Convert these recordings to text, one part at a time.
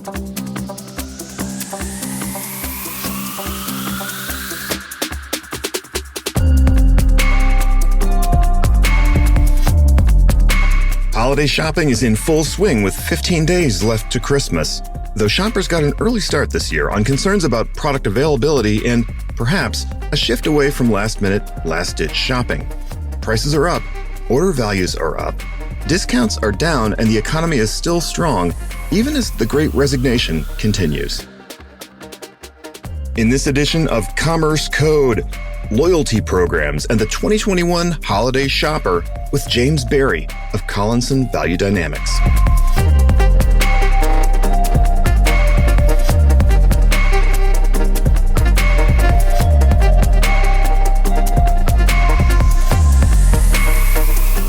Holiday shopping is in full swing with 15 days left to Christmas. Though shoppers got an early start this year on concerns about product availability and, perhaps, a shift away from last-minute, last-ditch shopping. Prices are up, order values are up, discounts are down, and the economy is still strong, even as the Great Resignation continues. In this edition of Commerce Code, loyalty programs and the 2021 Holiday Shopper with James Berry of Collinson Valuedynamx.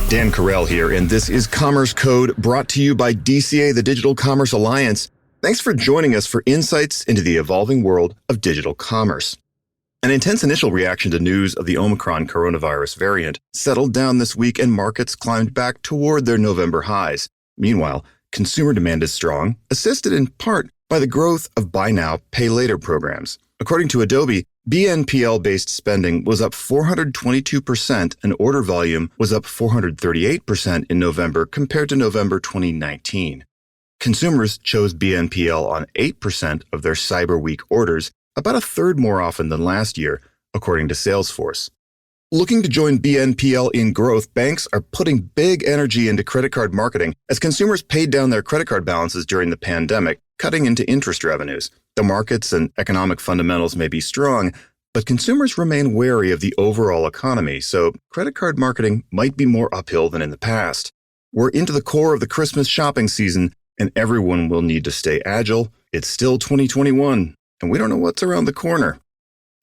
Dan Carell here, and this is Commerce Code, brought to you by DCA, the Digital Commerce Alliance. Thanks for joining us for insights into the evolving world of digital commerce. An intense initial reaction to news of the Omicron coronavirus variant settled down this week and markets climbed back toward their November highs. Meanwhile, consumer demand is strong, assisted in part by the growth of buy now, pay later programs. According to Adobe, BNPL-based spending was up 422% and order volume was up 438% in November compared to November 2019. Consumers chose BNPL on 8% of their Cyber Week orders, about a third more often than last year, according to Salesforce. Looking to join BNPL in growth, banks are putting big energy into credit card marketing as consumers paid down their credit card balances during the pandemic, cutting into interest revenues. The markets and economic fundamentals may be strong, but consumers remain wary of the overall economy, so credit card marketing might be more uphill than in the past. We're into the core of the Christmas shopping season, and everyone will need to stay agile. It's still 2021. And we don't know what's around the corner.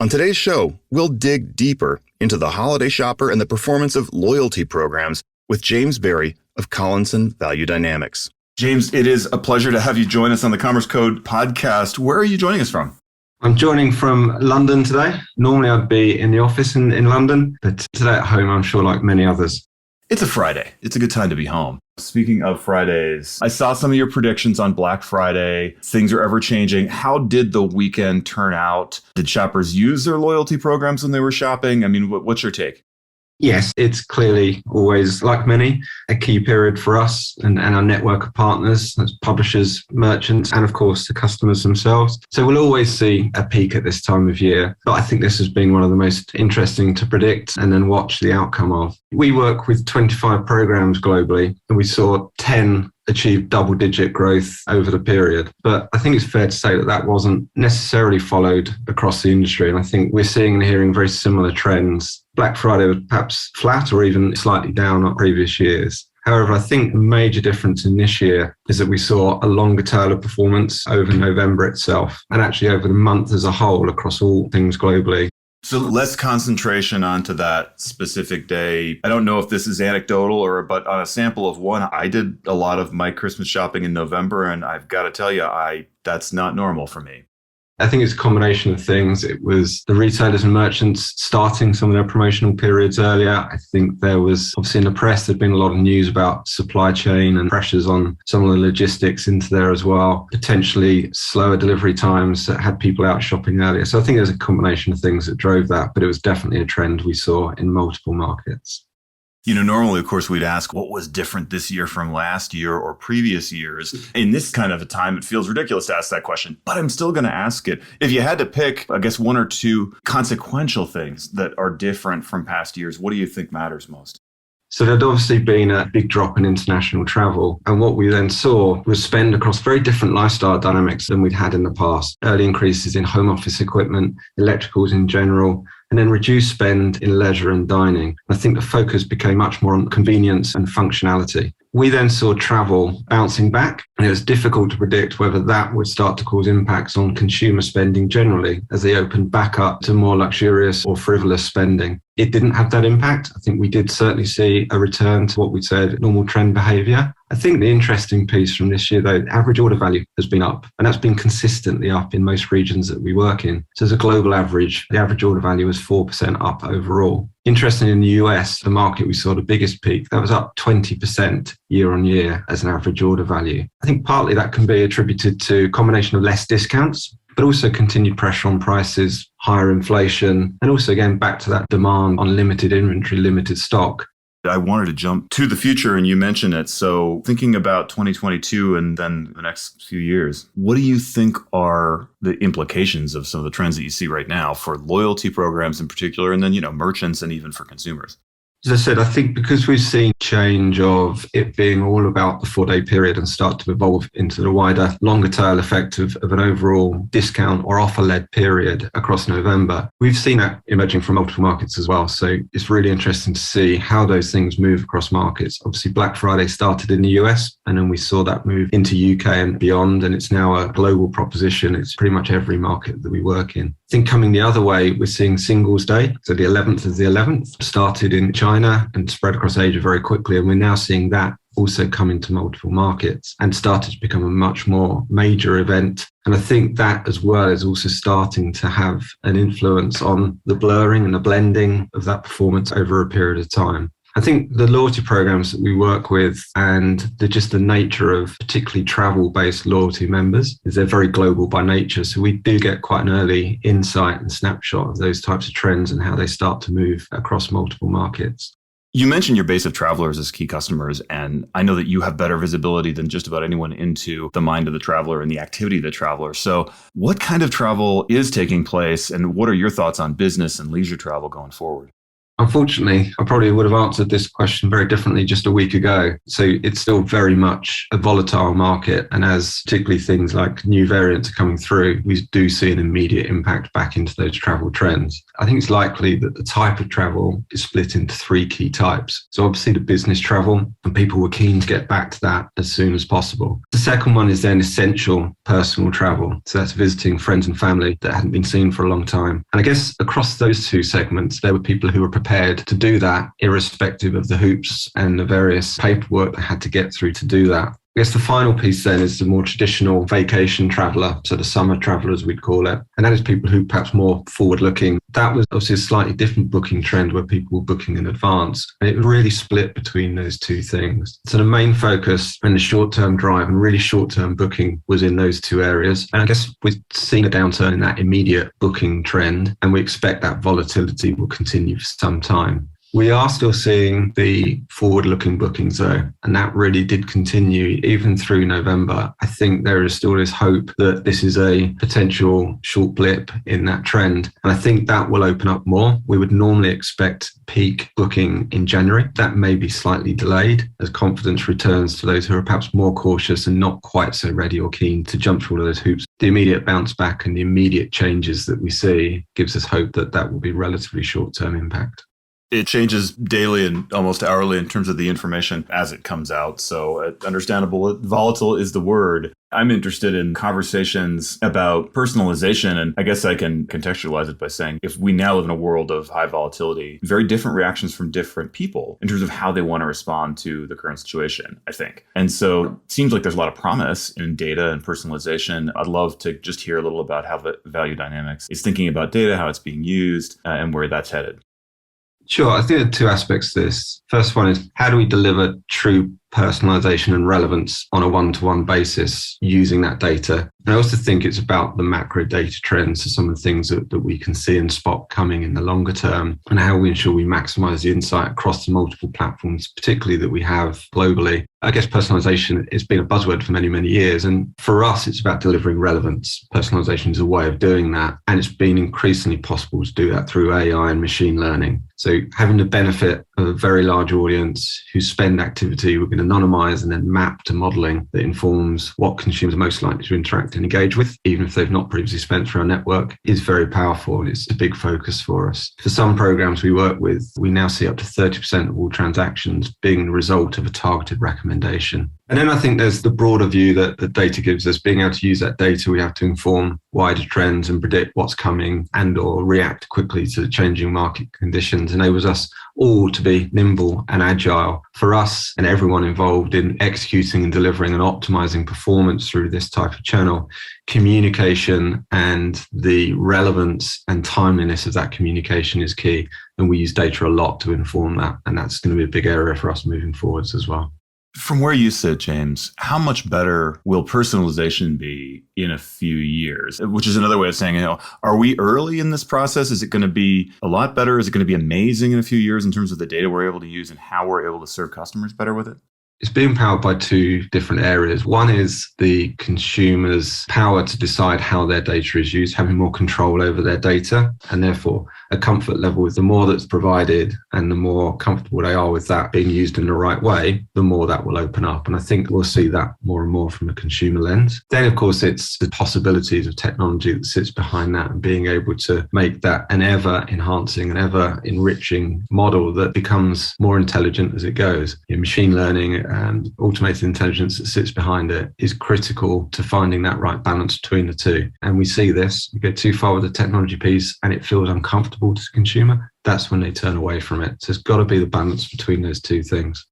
On today's show, we'll dig deeper into the holiday shopper and the performance of loyalty programs with James Berry of Collinson Valuedynamx. James, it is a pleasure to have you join us on the Commerce Code podcast. Where are you joining us from? I'm joining from London today. Normally I'd be in the office in London, but today at home, I'm sure, like many others. It's a Friday. It's a good time to be home. Speaking of Fridays, I saw some of your predictions on Black Friday. Things are ever changing. How did the weekend turn out? Did shoppers use their loyalty programs when they were shopping? I mean, what's your take? Yes, it's clearly always, like many, a key period for us and our network of partners, that's publishers, merchants, and of course the customers themselves. So we'll always see a peak at this time of year. But I think this has been one of the most interesting to predict and then watch the outcome of. We work with 25 programs globally, and we saw 10 achieve double-digit growth over the period. But I think it's fair to say that that wasn't necessarily followed across the industry. And I think we're seeing and hearing very similar trends. Black Friday was perhaps flat or even slightly down on previous years. However, I think the major difference in this year is that we saw a longer tail of performance over November itself and actually over the month as a whole across all things globally. So less concentration onto that specific day. I don't know if this is anecdotal but on a sample of one, I did a lot of my Christmas shopping in November, and I've got to tell you, that's not normal for me. I think it's a combination of things. It was the retailers and merchants starting some of their promotional periods earlier. I think there was, obviously in the press, there'd been a lot of news about supply chain and pressures on some of the logistics into there as well. Potentially slower delivery times that had people out shopping earlier. So I think there's a combination of things that drove that, but it was definitely a trend we saw in multiple markets. You know, normally, of course, we'd ask what was different this year from last year or previous years. In this kind of a time, it feels ridiculous to ask that question, but I'm still going to ask it. If you had to pick, I guess, one or two consequential things that are different from past years, what do you think matters most? So there'd obviously been a big drop in international travel. And what we then saw was spend across very different lifestyle dynamics than we'd had in the past. Early increases in home office equipment, electricals in general, and then reduced spend in leisure and dining. I think the focus became much more on convenience and functionality. We then saw travel bouncing back, and it was difficult to predict whether that would start to cause impacts on consumer spending generally as they opened back up to more luxurious or frivolous spending. it didn't have that impact. I think we did certainly see a return to what we said, normal trend behavior. I think the interesting piece from this year, though, average order value has been up, and that's been consistently up in most regions that we work in. So as a global average, the average order value was 4% up overall. Interestingly, in the US, the market we saw the biggest peak, that was up 20% year on year as an average order value. I think partly that can be attributed to a combination of less discounts, but also continued pressure on prices, higher inflation, and also again back to that demand on limited inventory, limited stock. I wanted to jump to the future, and you mentioned it. So thinking about 2022 and then the next few years, what do you think are the implications of some of the trends that you see right now for loyalty programs in particular, and then, merchants and even for consumers? As I said, I think because we've seen change of it being all about the 4-day period and start to evolve into the wider, longer tail effect of an overall discount or offer-led period across November, we've seen that emerging from multiple markets as well. So it's really interesting to see how those things move across markets. Obviously, Black Friday started in the US, and then we saw that move into UK and beyond, and it's now a global proposition. It's pretty much every market that we work in. I think coming the other way, we're seeing Singles Day. So the 11th of the 11th started in China and spread across Asia very quickly. And we're now seeing that also come into multiple markets and started to become a much more major event. And I think that as well is also starting to have an influence on the blurring and the blending of that performance over a period of time. I think the loyalty programs that we work with and the nature of particularly travel-based loyalty members is they're very global by nature. So we do get quite an early insight and snapshot of those types of trends and how they start to move across multiple markets. You mentioned your base of travelers as key customers, and I know that you have better visibility than just about anyone into the mind of the traveler and the activity of the traveler. So what kind of travel is taking place, and what are your thoughts on business and leisure travel going forward? Unfortunately, I probably would have answered this question very differently just a week ago. So it's still very much a volatile market. And as particularly things like new variants are coming through, we do see an immediate impact back into those travel trends. I think it's likely that the type of travel is split into 3 key types. So obviously the business travel, and people were keen to get back to that as soon as possible. The second one is then essential personal travel. So that's visiting friends and family that hadn't been seen for a long time. And I guess across those 2 segments, there were people who were prepared to do that, irrespective of the hoops and the various paperwork they had to get through to do that. I guess the final piece then is the more traditional vacation traveller, so the summer traveller as we'd call it. And that is people who perhaps more forward-looking. That was obviously a slightly different booking trend where people were booking in advance. And it really split between those 2 things. So the main focus and the short-term drive and really short-term booking was in those 2 areas. And I guess we've seen a downturn in that immediate booking trend, and we expect that volatility will continue for some time. We are still seeing the forward-looking bookings though, and that really did continue even through November. I think there is still this hope that this is a potential short blip in that trend, and I think that will open up more. We would normally expect peak booking in January. That may be slightly delayed as confidence returns to those who are perhaps more cautious and not quite so ready or keen to jump through all of those hoops. The immediate bounce back and the immediate changes that we see gives us hope that that will be relatively short-term impact. It changes daily and almost hourly in terms of the information as it comes out. So understandable, volatile is the word. I'm interested in conversations about personalization. And I guess I can contextualize it by saying if we now live in a world of high volatility, very different reactions from different people in terms of how they want to respond to the current situation, I think. And so it seems like there's a lot of promise in data and personalization. I'd love to just hear a little about how Valuedynamx is thinking about data, how it's being used, and where that's headed. Sure. I think there are 2 aspects to this. First one is how do we deliver true personalization and relevance on a one-to-one basis using that data? And I also think it's about the macro data trends, so some of the things that we can see and spot coming in the longer term, and how we ensure we maximize the insight across the multiple platforms, particularly that we have globally. I guess personalization has been a buzzword for many, many years. And for us, it's about delivering relevance. Personalization is a way of doing that. And it's been increasingly possible to do that through AI and machine learning. So having the benefit of a very large audience whose spend activity we've been anonymized and then mapped to modeling that informs what consumers are most likely to interact and engage with, even if they've not previously spent through our network, is very powerful. And it's a big focus for us. For some programs we work with, we now see up to 30% of all transactions being the result of a targeted recommendation. And then I think there's the broader view that the data gives us. Being able to use that data, we have to inform wider trends and predict what's coming and or react quickly to the changing market conditions, enables us all to be nimble and agile. For us and everyone involved in executing and delivering and optimizing performance through this type of channel, communication and the relevance and timeliness of that communication is key. And we use data a lot to inform that. And that's going to be a big area for us moving forwards as well. From where you sit, James, how much better will personalization be in a few years? Which is another way of saying, are we early in this process? Is it going to be a lot better? Is it going to be amazing in a few years in terms of the data we're able to use and how we're able to serve customers better with it? It's being powered by two different areas. One is the consumer's power to decide how their data is used, having more control over their data, and therefore a comfort level with the more that's provided and the more comfortable they are with that being used in the right way, the more that will open up. And I think we'll see that more and more from a consumer lens. Then, of course, it's the possibilities of technology that sits behind that and being able to make that an ever enhancing and ever enriching model that becomes more intelligent as it goes. Machine learning and automated intelligence that sits behind it is critical to finding that right balance between the two. And we see this, you go too far with the technology piece and it feels uncomfortable to the consumer, that's when they turn away from it. So it's got to be the balance between those two things.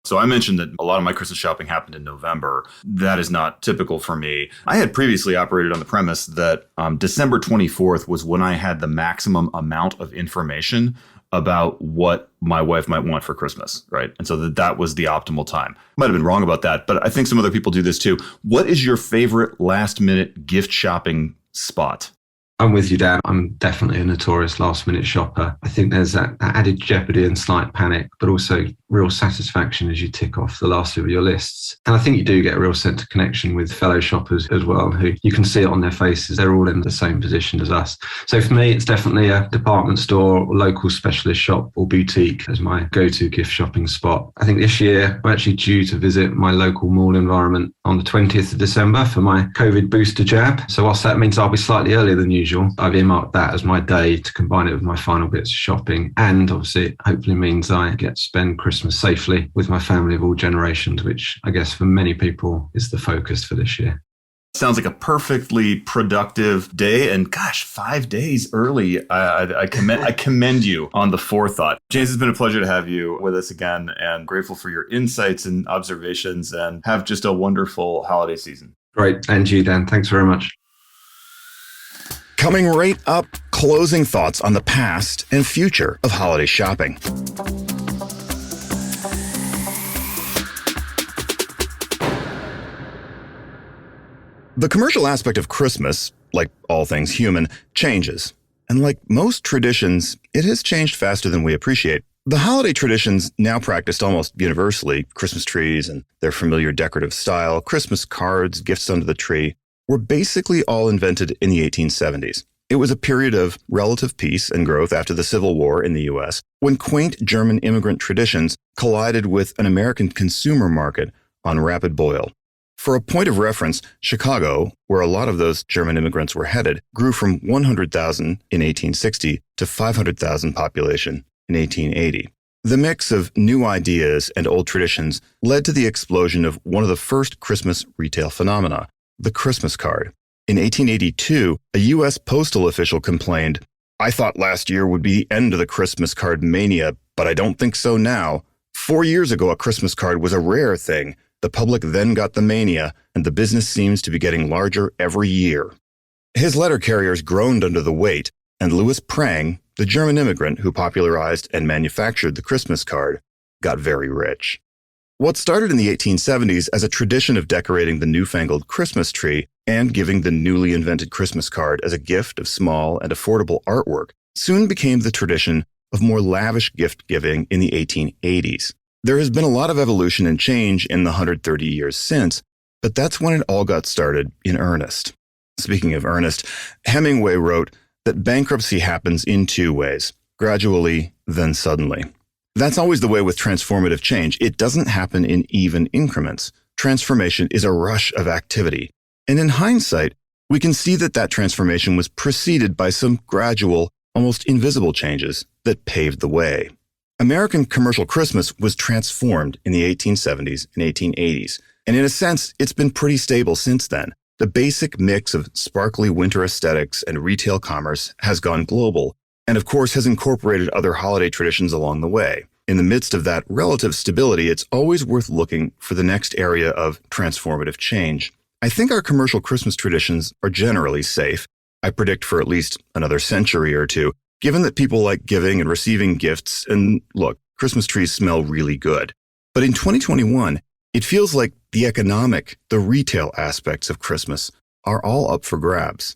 So I mentioned that a lot of my Christmas shopping happened in November. That is not typical for me. I had previously operated on the premise that December 24th was when I had the maximum amount of information about what my wife might want for Christmas, right? And so that was the optimal time. Might have been wrong about that, but I think some other people do this too. What is your favorite last minute gift shopping spot? I'm with you, Dan. I'm definitely a notorious last minute shopper. I think there's that added jeopardy and slight panic, but also real satisfaction as you tick off the last of your lists. And I think you do get a real sense of connection with fellow shoppers as well, who you can see it on their faces. They're all in the same position as us. So for me, it's definitely a department store, local specialist shop or boutique as my go-to gift shopping spot. I think this year I'm actually due to visit my local mall environment on the 20th of December for my COVID booster jab. So whilst that means I'll be slightly earlier than usual, I've earmarked that as my day to combine it with my final bits of shopping. And obviously, it hopefully means I get to spend Christmas safely with my family of all generations, which I guess for many people is the focus for this year. Sounds like a perfectly productive day. And gosh, 5 days early. I commend you on the forethought. James, it's been a pleasure to have you with us again and grateful for your insights and observations, and have just a wonderful holiday season. Great. And you, Dan. Thanks very much. Coming right up, closing thoughts on the past and future of holiday shopping. The commercial aspect of Christmas, like all things human, changes. And like most traditions, it has changed faster than we appreciate. The holiday traditions now practiced almost universally, Christmas trees and their familiar decorative style, Christmas cards, gifts under the tree, were basically all invented in the 1870s. It was a period of relative peace and growth after the Civil War in the U.S., when quaint German immigrant traditions collided with an American consumer market on rapid boil. For a point of reference, Chicago, where a lot of those German immigrants were headed, grew from 100,000 in 1860 to 500,000 population in 1880. The mix of new ideas and old traditions led to the explosion of one of the first Christmas retail phenomena, the Christmas card. In 1882, a U.S. postal official complained, "I thought last year would be the end of the Christmas card mania, but I don't think so now. 4 years ago, a Christmas card was a rare thing. The public then got the mania, and the business seems to be getting larger every year." His letter carriers groaned under the weight, and Louis Prang, the German immigrant who popularized and manufactured the Christmas card, got very rich. What started in the 1870s as a tradition of decorating the newfangled Christmas tree and giving the newly invented Christmas card as a gift of small and affordable artwork soon became the tradition of more lavish gift giving in the 1880s. There has been a lot of evolution and change in the 130 years since, but that's when it all got started in earnest. Speaking of earnest, Hemingway wrote that bankruptcy happens in two ways, gradually, then suddenly. That's always the way with transformative change. It doesn't happen in even increments. Transformation is a rush of activity. And in hindsight, we can see that transformation was preceded by some gradual, almost invisible changes that paved the way. American commercial Christmas was transformed in the 1870s and 1880s. And in a sense, it's been pretty stable since then. The basic mix of sparkly winter aesthetics and retail commerce has gone global, and of course has incorporated other holiday traditions along the way. In the midst of that relative stability, it's always worth looking for the next area of transformative change. I think our commercial Christmas traditions are generally safe. I predict for at least another century or two, given that people like giving and receiving gifts, and look, Christmas trees smell really good. But in 2021, it feels like the economic, the retail aspects of Christmas are all up for grabs.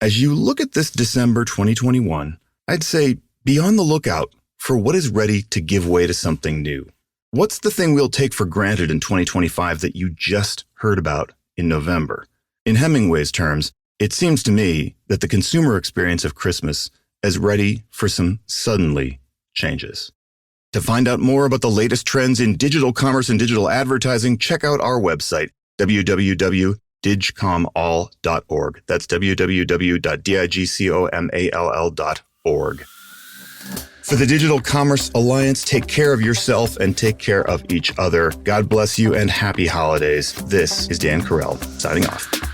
As you look at this December 2021, I'd say be on the lookout for what is ready to give way to something new. What's the thing we'll take for granted in 2025 that you just heard about in November? In Hemingway's terms, it seems to me that the consumer experience of Christmas is ready for some suddenly changes. To find out more about the latest trends in digital commerce and digital advertising, check out our website, www.digcomall.org. That's www.digcomall.org. For the Digital Commerce Alliance, take care of yourself and take care of each other. God bless you and happy holidays. This is Dan Carell, signing off.